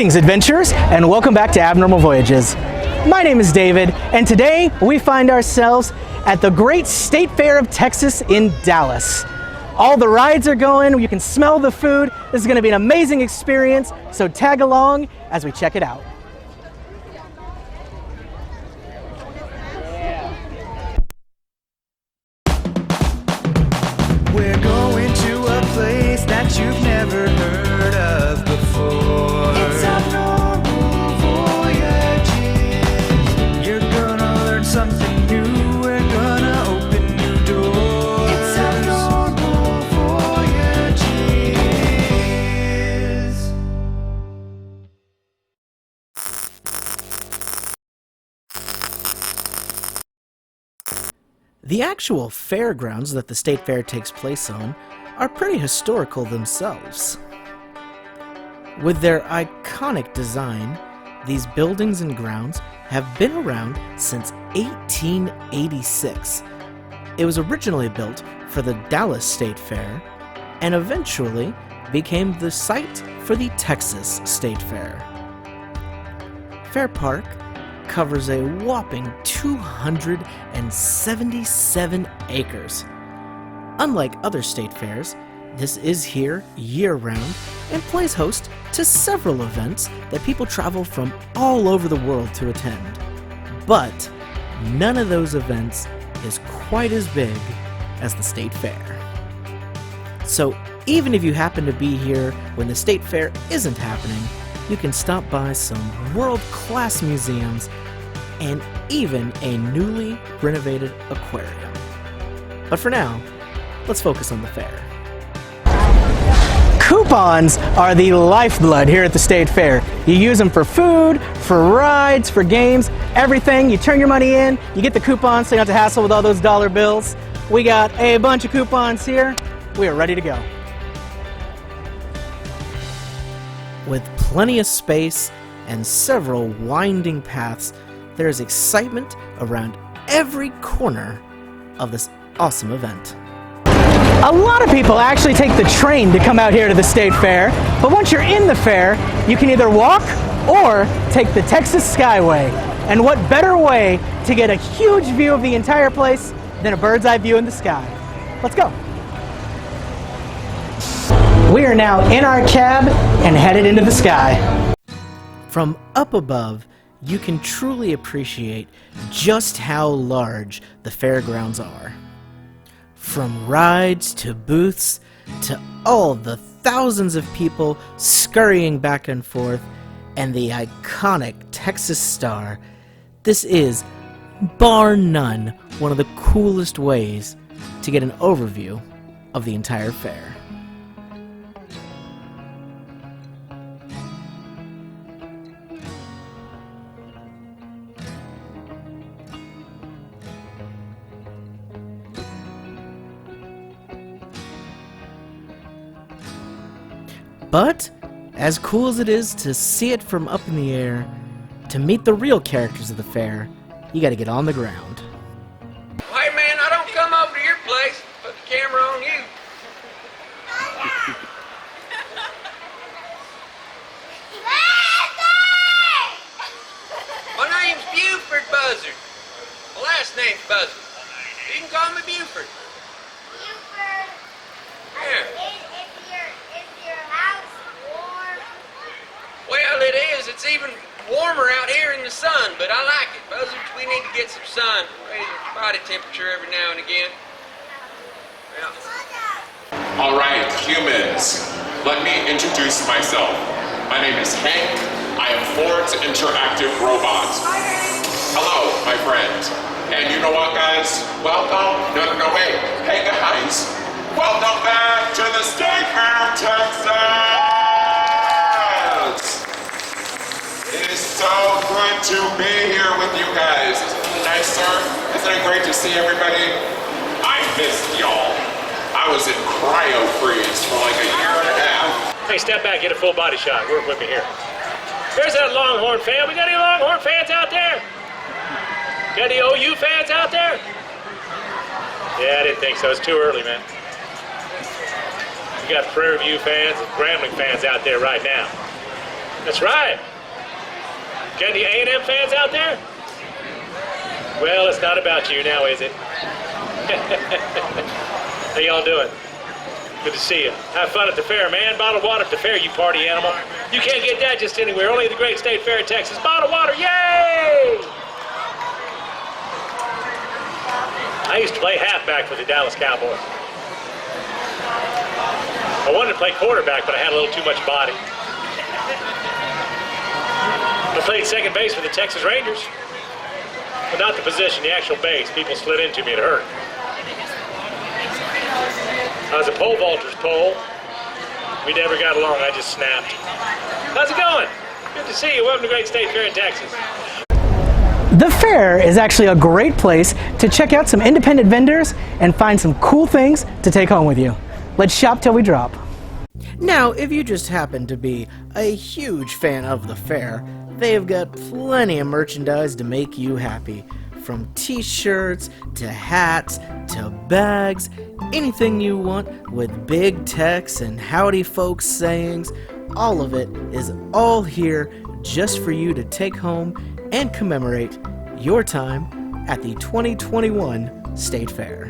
Greetings, adventurers, and welcome back to Abnormal Voyages. My name is David, and today we find ourselves at the Great State Fair of Texas in Dallas. All the rides are going, you can smell the food. This is going to be an amazing experience, so tag along as we check it out. We're going to a place that you've never heard of before. It's Abnormal Voyages. You're gonna learn something new. We're gonna open new doors. It's Abnormal Voyages. The actual fairgrounds that the state fair takes place on are pretty historical themselves. With their iconic design, these buildings and grounds have been around since 1886. It was originally built for the Dallas State Fair and eventually became the site for the Texas State Fair. Fair Park covers a whopping 277 acres. Unlike other state fairs, this is here year-round and plays host to several events that people travel from all over the world to attend. But none of those events is quite as big as the state fair. So even if you happen to be here when the state fair isn't happening, you can stop by some world-class museums and even a newly renovated aquarium. But for now, let's focus on the fair. Coupons are the lifeblood here at the state fair. You use them for food, for rides, for games, everything. You turn your money in, you get the coupons so you don't have to hassle with all those dollar bills. We got a bunch of coupons here. We are ready to go. With plenty of space and several winding paths, there is excitement around every corner of this awesome event. A lot of people actually take the train to come out here to the state fair, but once you're in the fair, you can either walk or take the Texas Skyway. And what better way to get a huge view of the entire place than a bird's eye view in the sky? Let's go. We are now in our cab and headed into the sky. From up above, you can truly appreciate just how large the fairgrounds are. From rides to booths to all the thousands of people scurrying back and forth and the iconic Texas Star, this is, bar none, one of the coolest ways to get an overview of the entire fair. But, as cool as it is to see it from up in the air, to meet the real characters of the fair, you gotta get on the ground. Hey man, I don't come over to your place, put the camera on you. My name's Buford Buzzard. My last name's Buzzy. You can call me Buford. Buford. Yeah. Is your house warm? Well, it is. It's even warmer out here in the sun, but I like it. Buzzards, we need to get some sun. Raise our body temperature every now and again. Yeah. All right, humans, let me introduce myself. My name is Hank. I am Ford's interactive robot. Hello, my friend. And you know what, guys? Welcome. No, wait. Hey, guys. Welcome back to the State Fair of Texas. It is so good to be here with you guys. Isn't it nice, sir? Isn't it great to see everybody? I missed y'all. I was in cryo freeze for like a year and a half. Hey, step back, get a full body shot. We're equipping here. There's that Longhorn fan. We got any Longhorn fans out there? Got any OU fans out there? Yeah, I didn't think so. It's too early, man. We got Prairie View fans and Grambling fans out there right now. That's right. Got any A&M fans out there? Well, it's not about you now, is it? How y'all doing? Good to see you. Have fun at the fair, man. Bottled water at the fair, you party animal. You can't get that just anywhere. Only at the great state fair in Texas. Bottled water, yay! I used to play halfback for the Dallas Cowboys. I wanted to play quarterback, but I had a little too much body. I played second base for the Texas Rangers. But not the position, the actual base. People slid into me, it hurt. I was a pole vaulter's pole. We never got along, I just snapped. How's it going? Good to see you. Welcome to Great State Fair in Texas. The fair is actually a great place to check out some independent vendors and find some cool things to take home with you. Let's shop till we drop. Now, if you just happen to be a huge fan of the fair, they've got plenty of merchandise to make you happy. From t-shirts, to hats, to bags, anything you want with Big Tex and Howdy folks sayings, all of it is all here just for you to take home and commemorate your time at the 2021 State Fair.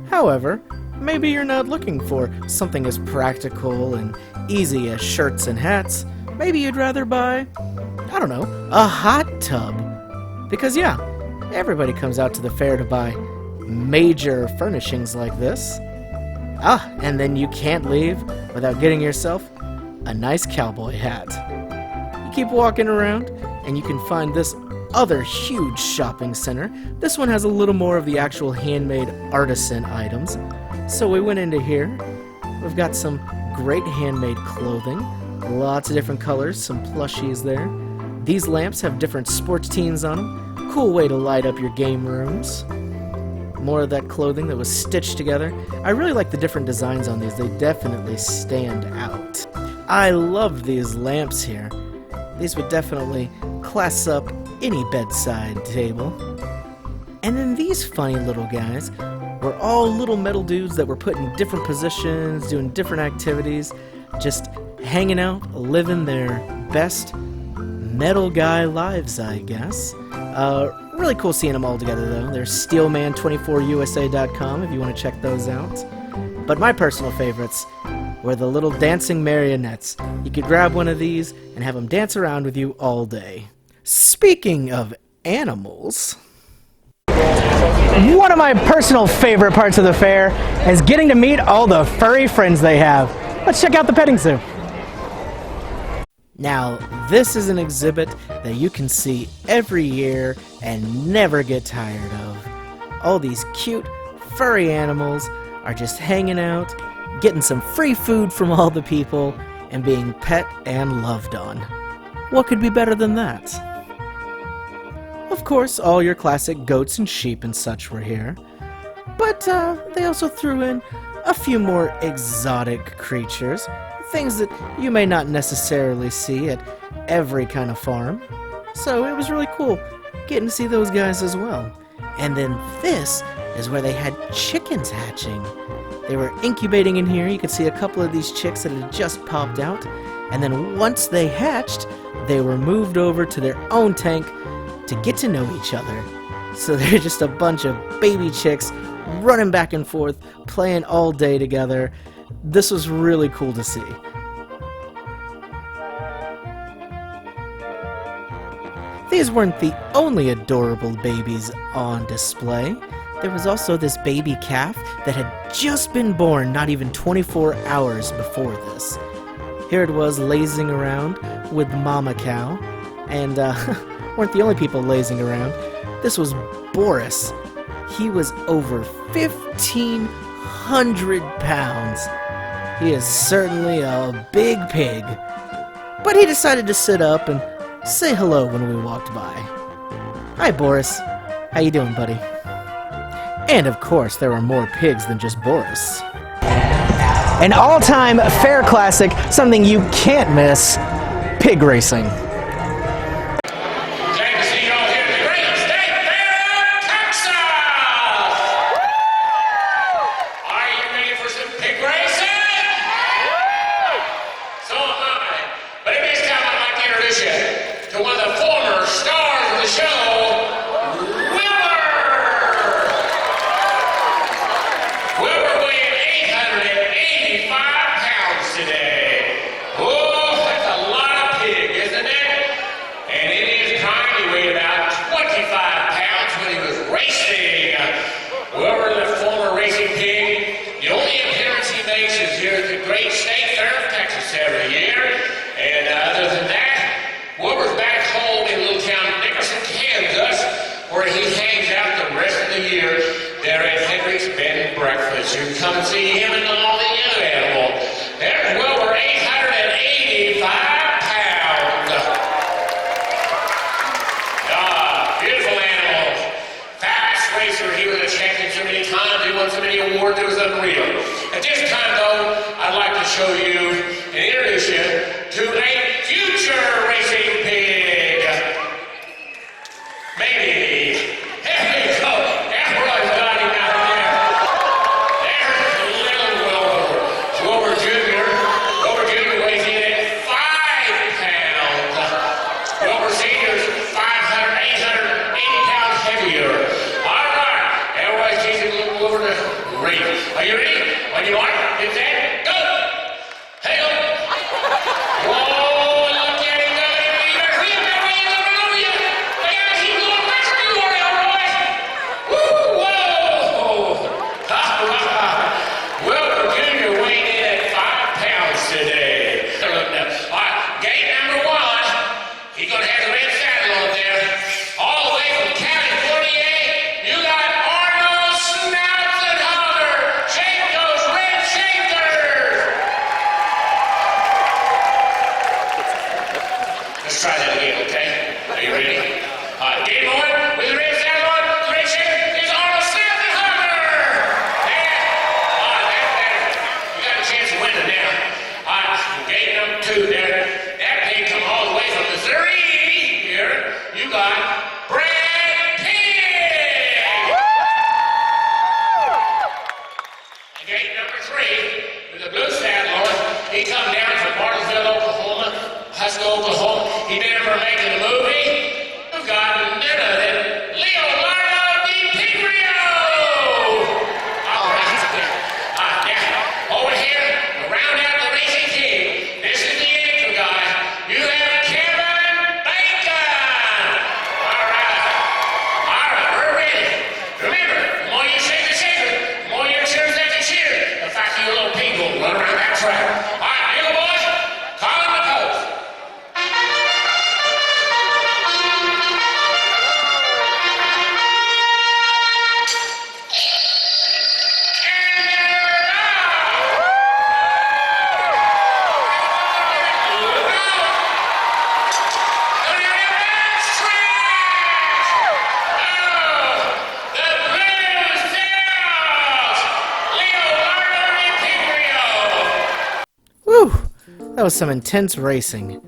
However, maybe you're not looking for something as practical and easy as shirts and hats. Maybe you'd rather buy, I don't know, a hot tub. Because yeah, everybody comes out to the fair to buy major furnishings like this. And then you can't leave without getting yourself a nice cowboy hat. You keep walking around and you can find this other huge shopping center. This one has a little more of the actual handmade artisan items. So we went into here. We've got some great handmade clothing, lots of different colors, some plushies there. These lamps have different sports teams on them. Cool way to light up your game rooms. More of that clothing that was stitched together. I really like the different designs on these. They definitely stand out. I love these lamps here. These would definitely class up any bedside table. And then these funny little guys were all little metal dudes that were put in different positions, doing different activities, just hanging out, living their best metal guy lives, I guess. Really cool seeing them all together, though. There's steelman24usa.com if you want to check those out. But my personal favorites were the little dancing marionettes. You could grab one of these and have them dance around with you all day. Speaking of animals, one of my personal favorite parts of the fair is getting to meet all the furry friends they have. Let's check out the petting zoo. Now, this is an exhibit that you can see every year and never get tired of. All these cute, furry animals are just hanging out, getting some free food from all the people, and being pet and loved on. What could be better than that? Of course, all your classic goats and sheep and such were here, but they also threw in a few more exotic creatures, things that you may not necessarily see at every kind of farm. So it was really cool getting to see those guys as well. And then this is where they had chickens hatching. They were incubating in here. You could see a couple of these chicks that had just popped out. And then once they hatched, they were moved over to their own tank to get to know each other. So they're just a bunch of baby chicks running back and forth, playing all day together. This was really cool to see. These weren't the only adorable babies on display. There was also this baby calf that had just been born not even 24 hours before this. Here it was lazing around with Mama Cow, and weren't the only people lazing around. This was Boris. He was over 1,500 pounds. He is certainly a big pig. But he decided to sit up and say hello when we walked by. Hi, Boris. How you doing, buddy? And of course, there were more pigs than just Boris. An all-time fair classic, something you can't miss, pig racing. Glad to see you all here at the Great State Fair of Texas! animals. You can come and see him and all the other animals. There's Wilbur, 885 pounds. Beautiful animals. Fast racer. He was a champion so many times. He won so many awards. It was unreal. At this time, though, I'd like to show you and introduce you to a future racing pig. Maybe. Here we go. Everyone's got him out there. There's little Wilbur. Wilbur Jr. Wilbur Jr. weighs in at 5 pounds. Wilbur Sr.'s 500, 880 pounds heavier. All right. Everybody's chasing little Wilbur to race. Are you ready? On your mark, get set, go! Hey, go! Whoa, look at him, look at him. There's him, over you. Hey, guys, he's going faster than you are, Elroy. Woo, whoa! Wilbur Jr. weighed in at 5 pounds today. All right, gate number 1. He's going to have the red saddle on there. All the way from California, you got Arnold Schwarzenegger. Shake those red shakers! Let's try that again, okay? Are you ready? Game on with the red saddle on. The red shaker is Arnold Schwarzenegger! There! That's better. You got a chance of winning now. Game number 2 there. That pig come all the way from Missouri. Here, you got Brad Pig! Gate number 3, with the blue saddle on, he come down from Martinsville, Oklahoma, Husker, Oklahoma. He been over making a movie. We've got none other than Leonardo DiCaprio. All right, he's there. Yeah, over here, round out the racing team. This is the intro guy. You have Kevin Bacon. All right, we're ready. Remember, the more you shake the shaker, the more your cheers that you cheer. The faster you little people run around that track. All right, here, boys, call him the post. Whew, that was some intense racing,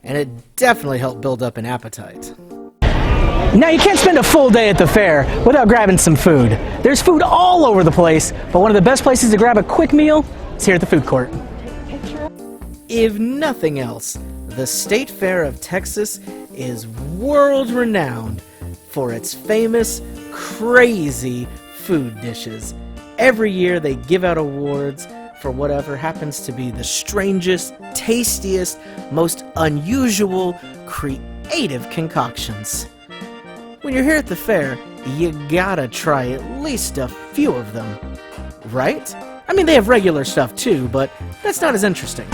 and it definitely helped build up an appetite. Now, you can't spend a full day at the fair without grabbing some food. There's food all over the place, but one of the best places to grab a quick meal is here at the food court. If nothing else, the State Fair of Texas is world-renowned for its famous, crazy food dishes. Every year they give out awards for whatever happens to be the strangest, tastiest, most unusual, creative concoctions. When you're here at the fair, you gotta try at least a few of them, right? I mean, they have regular stuff too, but that's not as interesting.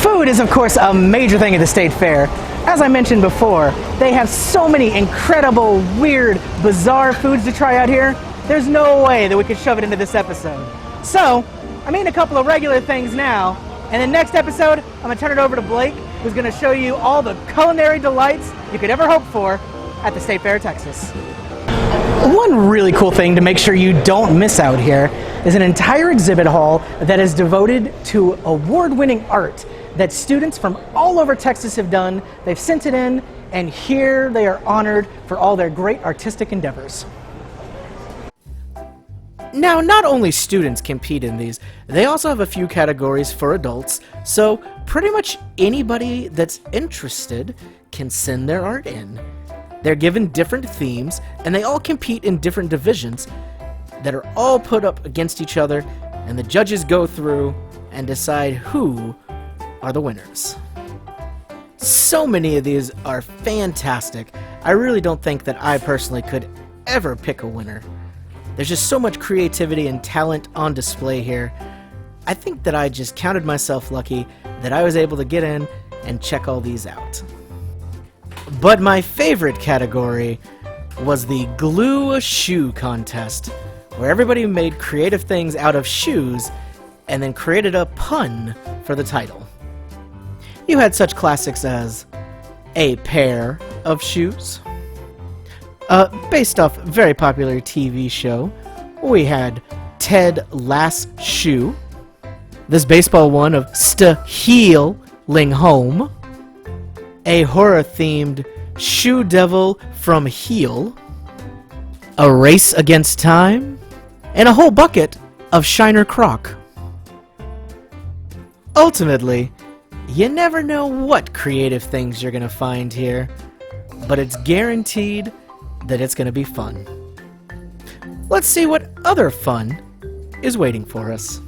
Food is, of course, a major thing at the State Fair. As I mentioned before, they have so many incredible, weird, bizarre foods to try out here. There's no way that we could shove it into this episode. So, I'm eating a couple of regular things now, and the next episode, I'm going to turn it over to Blake, who's going to show you all the culinary delights you could ever hope for at the State Fair of Texas. One really cool thing to make sure you don't miss out here is an entire exhibit hall that is devoted to award-winning art that students from all over Texas have done. They've sent it in, and here they are honored for all their great artistic endeavors. Now, not only students compete in these, they also have a few categories for adults, so pretty much anybody that's interested can send their art in. They're given different themes, and they all compete in different divisions that are all put up against each other, and the judges go through and decide who are the winners. So many of these are fantastic. I really don't think that I personally could ever pick a winner. There's just so much creativity and talent on display here. I think that I just counted myself lucky that I was able to get in and check all these out. But my favorite category was the Glue a Shoe contest, where everybody made creative things out of shoes and then created a pun for the title. You had such classics as a pair of shoes. Based off a very popular TV show, we had Ted Lass Shoe. This baseball one of Healing Home. A horror-themed Shoe Devil from Heel. A Race Against Time. And a whole bucket of Shiner Croc. Ultimately, you never know what creative things you're gonna find here, but it's guaranteed that it's gonna be fun. Let's see what other fun is waiting for us.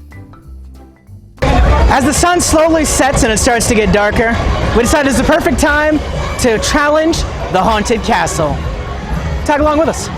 As the sun slowly sets and it starts to get darker, we decided it's the perfect time to challenge the Haunted Castle. Tag along with us.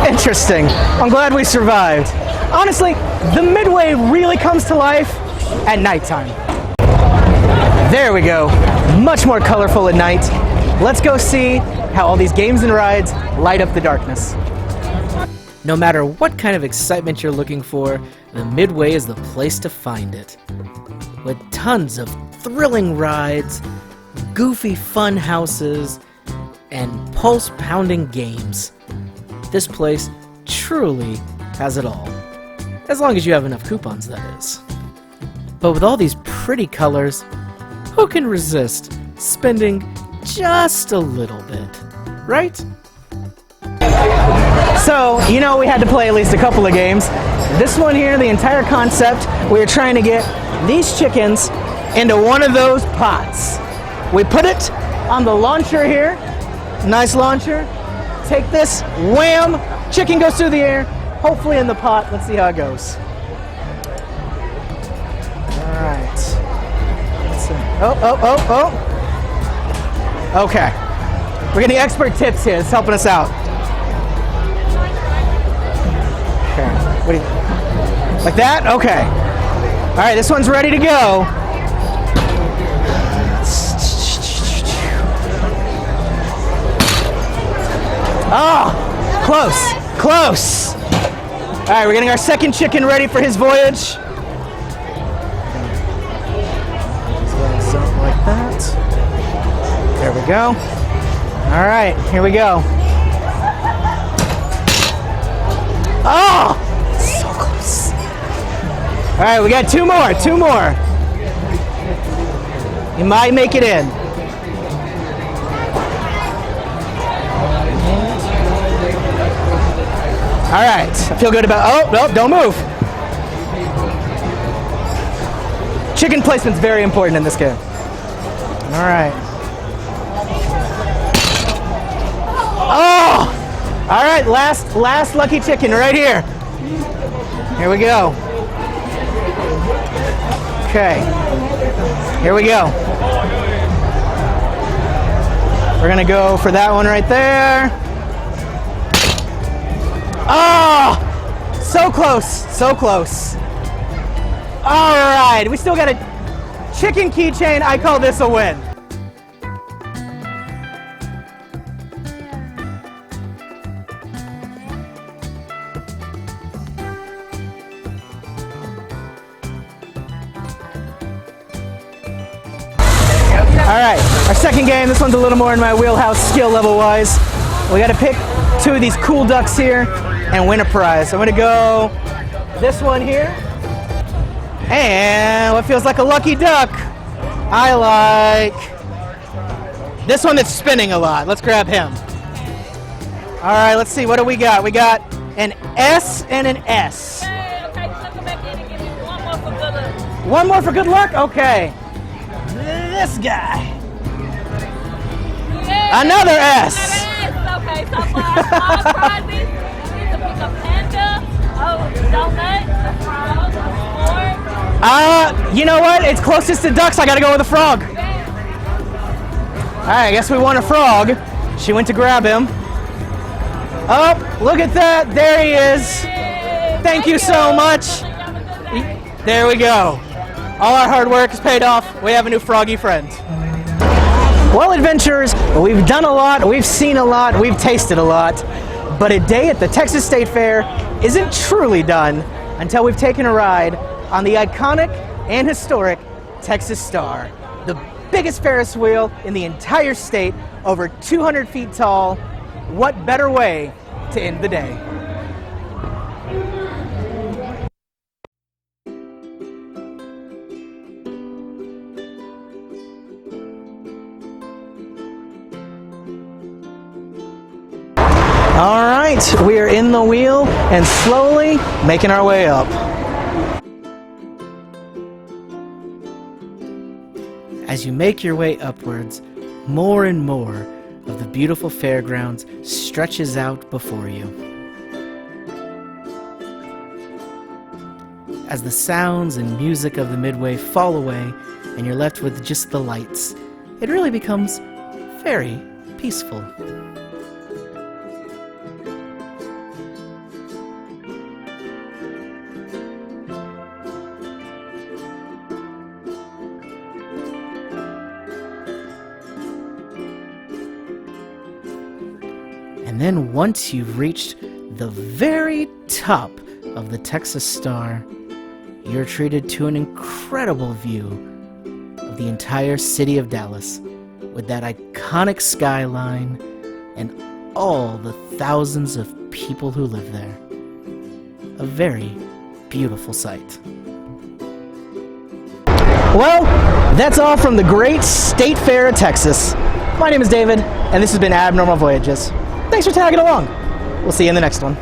Interesting. I'm glad we survived. Honestly, the Midway really comes to life at nighttime. There we go. Much more colorful at night. Let's go see how all these games and rides light up the darkness. No matter what kind of excitement you're looking for, the Midway is the place to find it. With tons of thrilling rides, goofy fun houses, and pulse-pounding games. This place truly has it all. As long as you have enough coupons, that is. But with all these pretty colors, who can resist spending just a little bit, right? So, you know we had to play at least a couple of games. This one here, the entire concept, we were trying to get these chickens into one of those pots. We put it on the launcher here. Nice launcher. Take this, wham, chicken goes through the air, hopefully in the pot. Let's see how it goes. All right. Let's see. Oh. Okay. We're getting expert tips here. It's helping us out. Okay. What do you, like that? Okay. All right, this one's ready to go. Oh, close. All right, we're getting our second chicken ready for his voyage. Something like that. There we go. All right, here we go. Oh, so close. All right, we got two more. You might make it in. All right, I feel good about, oh, no, don't move. Chicken placement's very important in this game. All right. Oh! All right, last lucky chicken right here. Here we go. Okay. Here we go. We're gonna go for that one right there. Oh! So close, so close. All right, we still got a chicken keychain. I call this a win. All right, our second game. This one's a little more in my wheelhouse skill level wise. We got to pick two of these cool ducks here and win a prize. I'm gonna go this one here. And what feels like a lucky duck? I like this one that's spinning a lot. Let's grab him. All right, let's see. What do we got? We got an S and an S. Hey, okay, so come back in and give me one more for good luck. One more for good luck? Okay. This guy. Yeah. Another S. Okay, so for our small prizes, you need to pick a panda, donut, a frog, a sport. You know what? It's closest to ducks. I gotta go with a frog. All right, I guess we want a frog. She went to grab him. Oh, look at that. There he is. Thank you so much. There we go. All our hard work is paid off. We have a new froggy friend. Well, adventurers, we've done a lot, we've seen a lot, we've tasted a lot, but a day at the Texas State Fair isn't truly done until we've taken a ride on the iconic and historic Texas Star, the biggest Ferris wheel in the entire state, over 200 feet tall. What better way to end the day? All right, we are in the wheel and slowly making our way up. As you make your way upwards, more and more of the beautiful fairgrounds stretches out before you. As the sounds and music of the Midway fall away and you're left with just the lights, it really becomes very peaceful. And then once you've reached the very top of the Texas Star, you're treated to an incredible view of the entire city of Dallas with that iconic skyline and all the thousands of people who live there. A very beautiful sight. Well, that's all from the great State Fair of Texas. My name is David, and this has been Abnormal Voyages. Thanks for tagging along. We'll see you in the next one.